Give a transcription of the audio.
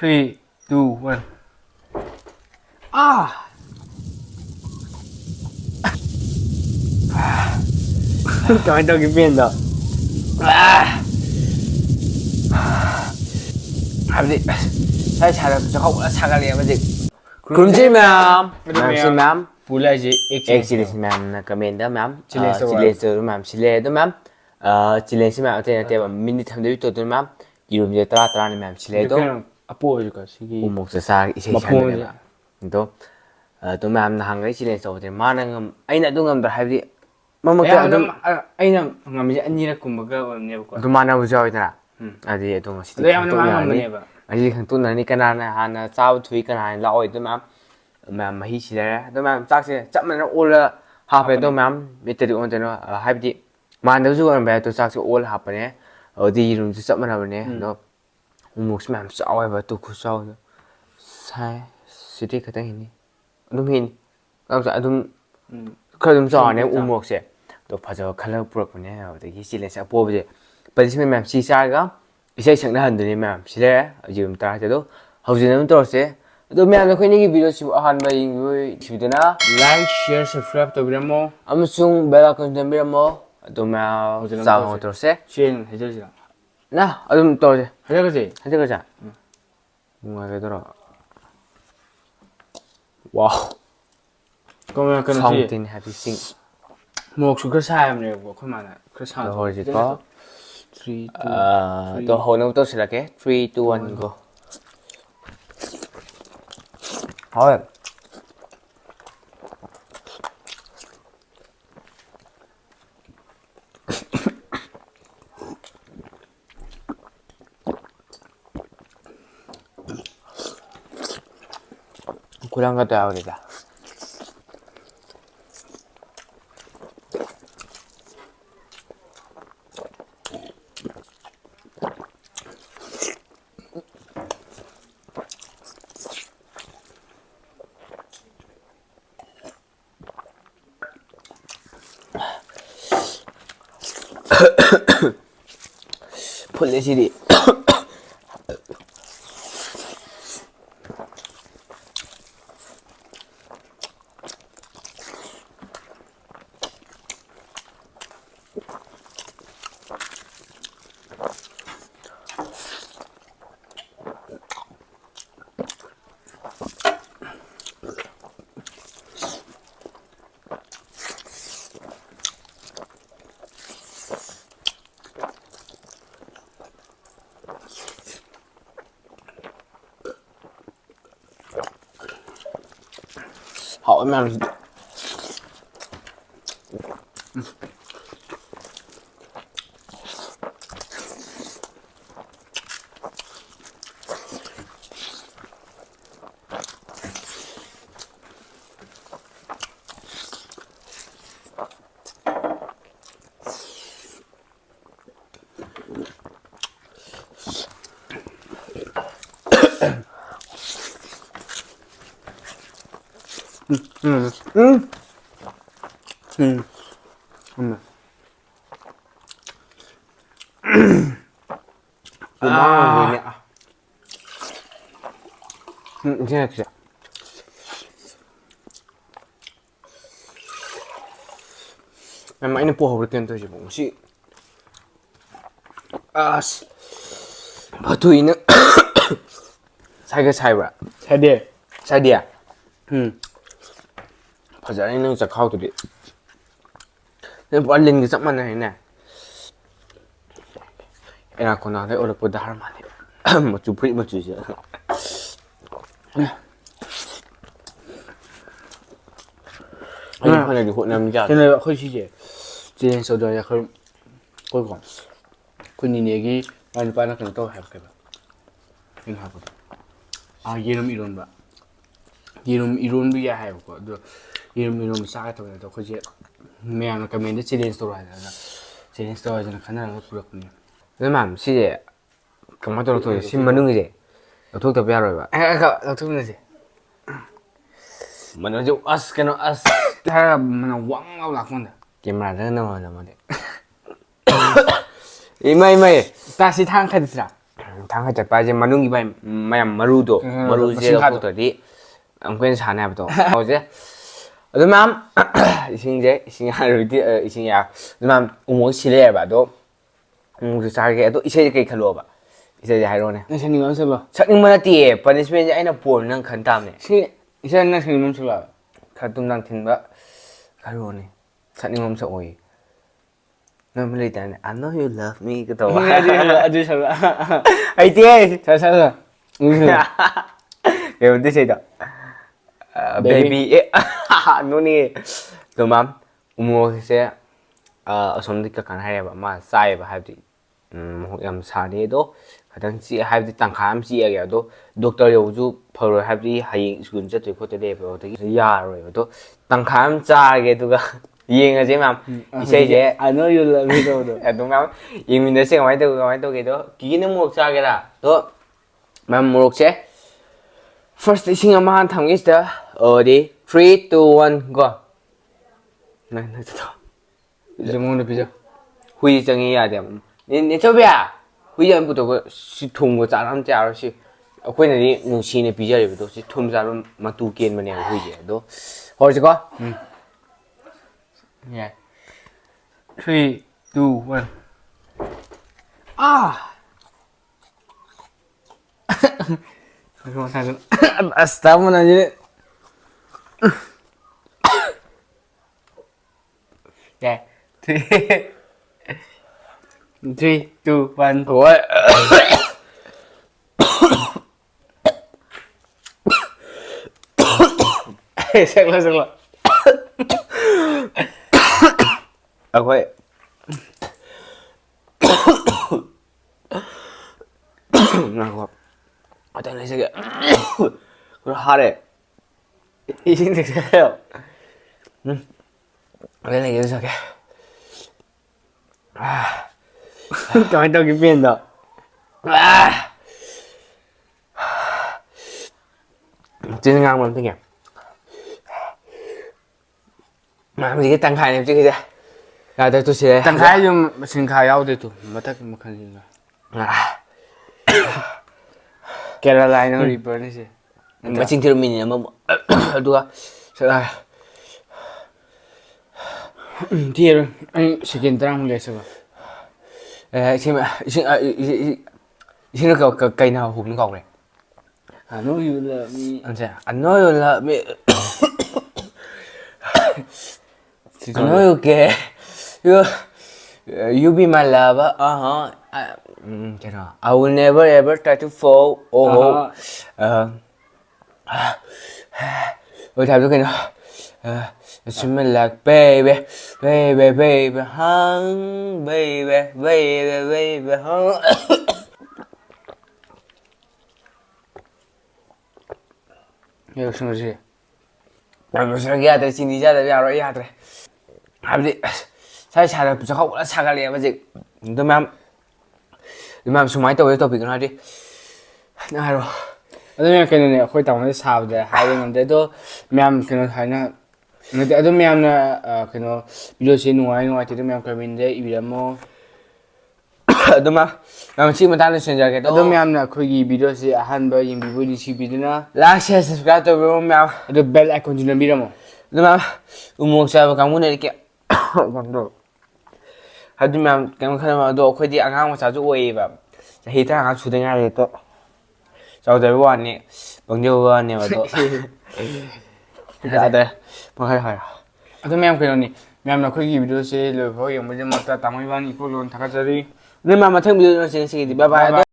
3, 2, 1. Ah! Kami daw gipin daw. Habdi. Sai chara chakau chakali amadi. Kurumji ma'am. Ma'am si ma'am. Pula je Excellence ma'am na comment da ma'am. Challenge to ma'am sile do ma'am. Challenge ma'am ate ate minute thamde to to ma'am. Irum je tra ni ma'am sile do. Apo ju ka sigi. Umok sa isai chane ba. Do to ma'am na hangai challenge to de mana ngam aina do ngam da habdi. Mamaka adum aina ngam je anira kumbaga wamne ko. Do mana bu jawi dana. Adi to ngasi. Do yam na ngam ne ba. Adi khang to na ni kana na hana chaw thui kana la oi do ma'am. Ma'am mahi sile do ma'am tak se chap mana ola hape do ma'am metri on teno habdi man do an ba to sak se all hapane di room se chap mana bane no umok ma'am chaw ba to khu chaw sai city khata hin adum hin kam sa adum khadum chaw ne umok se to phajo khala purak bane de gi sile sa po be policeman ma'am si sa ga isai sakna han de ma'am sile ajum ta te do hojin to se do ma'am na khoi ni video si ahan ba ing thidana Like, share, subscribe to biramo. amsung bell icon tambiramo do ma'am sa to se Share 해주세요. na adum to se 하자그지. 하자 가자 뭔가 되더라 와우 그러면 그는 something happy sing 뭐 그걸 사야면 뭐 그만아. 그 사. 더 해줄까 3, 2. 또 호는 또 시작해 3 2 1 go 헐 고량 갔다 와야겠다 폴레시리 hỏi mà thế này em mãi nó phù hợp với tiền tôi chỉ bụng chị bà tùy nữa sai cái sai vậy sai đi à phải giờ anh nâng giặc khâu tụi đi nên bọn linh cái giọng ăn này nè em là còn nào thấy ô là bột đá mà một chút phít một chút gì anh hôm nay đi hội nam ra cái này khơi chi gì trên sau đó là khơi coi cònคุณนี่เนี่ยกี่วันป้านักกันโตหายไปบ้างยังหายไปyerum iron ba yerum iron bi ya hay ko do yerum iron sa ta to ko je me an ka men de challenge to ra na challenge to ja khana na pura kun cái mắm xí gì cầm mắt tôi thôi xin mà nương cái gì tôi thuốc tập ra rồi bạn ka to na je mà nó dùng us cái nó us ta man wang au la kon da cái mà nó mà đấy mày ta si thang khai ra ꯊꯥꯡꯒ ꯆꯠꯄ ꯍꯥꯏꯁꯦ ꯃꯅꯨꯡꯒꯤ ꯃꯌꯥꯝ ꯃꯔꯨꯁꯦ ꯂꯧꯊꯣꯛꯇ꯭ꯔꯗꯤ ꯑꯃꯨꯛ ꯍꯦꯟꯅ ꯁꯥꯟꯅ ꯍꯥꯏꯕꯗꯣ ꯍꯧꯖꯤꯛ ꯑꯗꯨ ꯃꯌꯥꯝ ꯏꯁꯤꯡ ꯍꯥꯏꯔꯗꯤ ꯏꯁꯤꯡ ꯌꯥ ꯑꯗꯨ ꯃꯌꯥꯝ ꯎꯃꯣꯛ ꯁꯤꯜꯂꯛꯑꯦꯕ ꯑꯗꯣ ꯎꯃꯣꯛꯁꯨ ꯆꯥꯔꯒꯦ ꯑꯗꯣ ꯏꯁꯩꯁꯦ ꯀꯩ ꯈꯜꯂꯣꯕ ꯏꯁꯩꯁꯦ ꯍꯥꯏꯔꯛꯑꯣꯅꯦ ꯅꯪ ꯁꯛꯅꯤꯡꯕ ꯑꯃ ꯁꯛꯂꯣ ꯁꯛꯅꯤꯡꯕ ꯅꯠꯇꯦ ꯄꯅꯤꯁꯃꯦꯟꯁꯦ ꯑꯩꯅ ꯄꯣꯜ ꯅꯪ ꯈꯟ ꯇꯥꯕꯅꯦ ꯏꯁꯩ ꯅꯪ ꯁꯛꯅꯤꯡꯕ ꯑꯃ ꯁꯛꯂꯣ ꯈꯔ ꯇꯨꯝꯗꯥꯡ ꯊꯤꯟꯕ ꯈꯜꯂꯣꯅꯦ ꯁꯛꯅꯤꯡꯕ ꯑꯃ ꯁꯛꯑꯣꯏ ꯅꯣꯏ ꯂꯩꯇꯥꯅꯦ I know you love me ꯀ ꯇꯧꯕ ꯑꯗꯨ ꯁꯛꯂꯣ ꯍꯩꯇꯦ ꯁꯛ ꯀꯩꯕꯗꯤ ꯏꯁꯩꯗꯣ ꯕꯦꯕꯤ ꯅꯣꯅꯤ ꯑꯗꯣ ꯃꯥꯝ ꯎꯃꯣꯔꯣꯛꯁꯦ ꯑꯁꯣꯝꯗꯒꯤ ꯀꯀꯥꯅ ꯍꯥꯏꯔꯦꯕ ꯃꯥ ꯆꯥꯏꯑꯕ ꯍꯥꯏꯕꯗꯤ ꯃꯣꯔꯣꯛ ꯌꯥꯝ ꯁꯥꯗꯦ ꯑꯗꯣ ꯈꯤꯇꯪ ꯆꯤꯛꯑꯦ ꯍꯥꯏꯕꯗꯤ ꯇꯪꯈꯥꯏ ꯑꯃ ꯆꯤꯛꯑꯒꯦ ꯑꯗꯣ ꯗꯣꯛꯇꯔ ꯌꯧꯕꯁꯨ ꯐꯔꯣꯏ ꯍꯥꯏꯕꯗꯤ ꯍꯌꯦꯡ ꯁ꯭ꯀꯨꯜ ꯆꯠꯇꯣꯏ ꯈꯣꯠꯇꯣꯏ ꯂꯩꯌꯦꯕ ꯑꯗꯨꯗꯒꯤ ꯌꯥꯔꯔꯣꯏꯕ ꯑꯗꯣ ꯇꯪꯈꯥꯏ ꯑꯃ ꯆꯥꯔꯒꯦ ꯑꯗꯨꯒ ꯌꯦꯡꯉꯁꯦ ꯃꯌꯥꯝ ꯏꯁꯩꯁꯦ I know you love me ꯇꯧꯕꯗꯣ ꯑꯗꯨꯝ ꯃꯌꯥꯝ ꯌꯦꯡꯃꯤꯟꯅꯁꯦ ꯀꯃꯥꯏꯅ ꯇꯧꯒꯦ ꯑꯗꯣ ꯀꯤꯒꯤꯅ ꯃꯣꯔꯣꯛ ꯆꯥꯒꯦꯔꯥ ꯑꯗꯣ ꯃꯌꯥꯝ ꯃꯣꯔꯣꯛꯁꯦ ꯐꯥꯔꯁꯇ ꯏꯁꯤꯡ ꯑꯃ ꯍꯥꯟꯅ ꯊꯝꯒꯦꯁꯤꯗ ꯑꯗꯤ 3 2 1 ꯒꯣ ꯃꯉꯣꯟꯗ ꯄꯤꯖꯧ ꯍꯨꯏ ꯆꯪꯉꯤ ꯌꯥꯗꯦ ꯅꯦꯆꯧꯕꯤꯌꯥ ꯍꯨꯏ ꯑꯃ ꯄꯨꯊꯣꯛꯄ ꯁꯤ ꯊꯨꯝꯒ ꯆꯥꯔ ꯑꯝꯇ ꯌꯥꯔꯣꯏ ꯁꯤ ꯑꯩꯈꯣꯏꯅꯗꯤ ꯅꯨꯡꯁꯤꯅ ꯄꯤꯖꯔꯤꯕꯗꯣ ꯁꯤ ꯊꯨꯝ ꯆꯥꯕ ꯃꯇꯨ ꯀꯦꯟꯕꯅꯦꯕ ꯍꯨꯏꯁꯦ ꯑꯗꯣ ꯍꯧꯔꯁꯤꯀꯣ ꯌꯥꯏ 3 2 1 ꯑꯁ ꯇꯥꯃꯣ ꯅꯪꯁꯤ ꯌꯥꯏ 3 2 1 ꯍꯣꯏ ꯁꯛꯂꯣ ꯑꯩꯈꯣꯏ ꯉꯥꯏꯈꯣ ꯑꯇꯪ ꯂꯩꯖꯒꯦ ꯈꯔ ꯍꯥꯔꯦ 이신 드세요. 왜 내게 저게 Tôi đâu cái viên đó. Trên ngang mình thế nhỉ mà gì cái tăng khai này chứ cái gì rồi tôi sẽ Tăng khai 좀 xin khai áo đi tụ mà tất mà khai gì nữa. Carolina Reaper này chứ. mà xin theo mình mà đùa sợ rồi thì anh sẽ kiến trang lấy sao? xin nó cây nào hùm nó gọc này I know you love me. anh sẽ anh nói là mẹ I know you care you be my lover cái nào I will never ever try to fall ôi thằng cái nào smell like baby baby baby hung baby baby baby hung 이거 무슨 거지? 무슨 야들 진이자들 야로 야들 아버지 사실 잘 부족하고 나 사갈래 아버지 너만 수많이 또 왜또 비긴 하지 나 하러 ꯑꯗꯨꯅ ꯀꯩꯅꯣꯅꯦ ꯑꯩꯈꯣꯏ ꯇꯥꯃꯣꯅ ꯁꯥꯕꯗ ꯍꯥꯏꯕ ꯉꯝꯗꯦ ꯑꯗꯣ ꯃꯌꯥꯝ ꯀꯩꯅꯣ ꯍꯥꯏꯅ ꯅꯠꯇꯦ ꯑꯗꯨꯝ ꯃꯌꯥꯝꯅ ꯀꯩꯅꯣ ꯚꯤꯗꯤꯑꯣꯁꯤ ꯅꯨꯡꯉꯥꯏꯇꯦ ꯃꯌꯥꯝ ꯀꯃꯦꯟꯗ ꯏꯕꯤꯔꯝꯃꯣ ꯑꯗꯨꯃ ꯁꯤ ꯃꯇꯥꯡꯗ ꯁꯦꯟꯖꯔꯒꯦ ꯑꯗꯨꯝ ꯃꯌꯥꯝꯅ ꯑꯩꯈꯣꯏꯒꯤ ꯚꯤꯗꯤꯑꯣꯁꯤ ꯑꯍꯥꯟꯕ ꯌꯦꯡꯕꯤꯕ ꯅꯨꯡꯁꯤꯕꯤꯗꯨꯅ ꯂꯥꯏꯛ ꯁꯤꯌꯔ ꯁꯕꯁꯀ꯭ꯔꯥꯏꯕ ꯇꯧꯕꯤꯔꯝꯃꯣ ꯃꯌꯥꯝ ꯑꯗꯣ ꯕꯦꯜ ꯑꯥꯏꯀꯣꯟꯁꯨ ꯅꯝꯕꯤꯔꯝꯃꯣ ꯑꯗꯨꯃ ꯎꯃꯣꯛ ꯆꯥꯕ ꯀꯥꯡꯕꯨꯅꯗꯤ ꯑꯗꯨ ꯃꯌꯥꯝ ꯀꯩꯅꯣ ꯈꯜꯂꯝꯃꯣ ꯑꯗꯣ ꯑꯩꯈꯣꯏꯗꯤ ꯑꯉꯥꯡ ꯃꯆꯥꯁꯨ ꯑꯣꯏꯌꯦꯕ ꯆꯍꯤ 35 ꯁꯨꯗ ꯉꯥꯏꯔꯤ ꯇꯣ ꯆꯥꯎꯗꯕ ꯋꯥꯅꯤ ꯄꯪꯖꯕ ꯋꯥꯅꯦꯕ ꯑꯗꯣ ꯌꯥꯗ꯭ꯔꯦ ꯃꯈꯥ ꯍꯥꯏꯔꯣ ꯑꯗꯣ ꯃꯌꯥꯝ ꯀꯩꯅꯣꯅꯤ ꯃꯌꯥꯝꯅ ꯑꯩꯈꯣꯏꯒꯤ ꯚꯤꯗꯤꯑꯣꯁꯤ ꯂꯣꯏꯐꯥꯎ ꯌꯦꯡꯕꯒꯤꯗꯃꯛꯇ ꯇꯥꯃꯣ ꯏꯕꯥꯅꯤ ꯏꯀꯣꯂꯣꯟ ꯊꯥꯒꯠꯆꯔꯤ ꯅꯣꯏ ꯃꯊꯪ ꯚꯤꯗꯤꯑꯣ ꯉꯁꯤꯒꯤꯗꯤ ꯕꯥꯏ ꯕꯥꯏ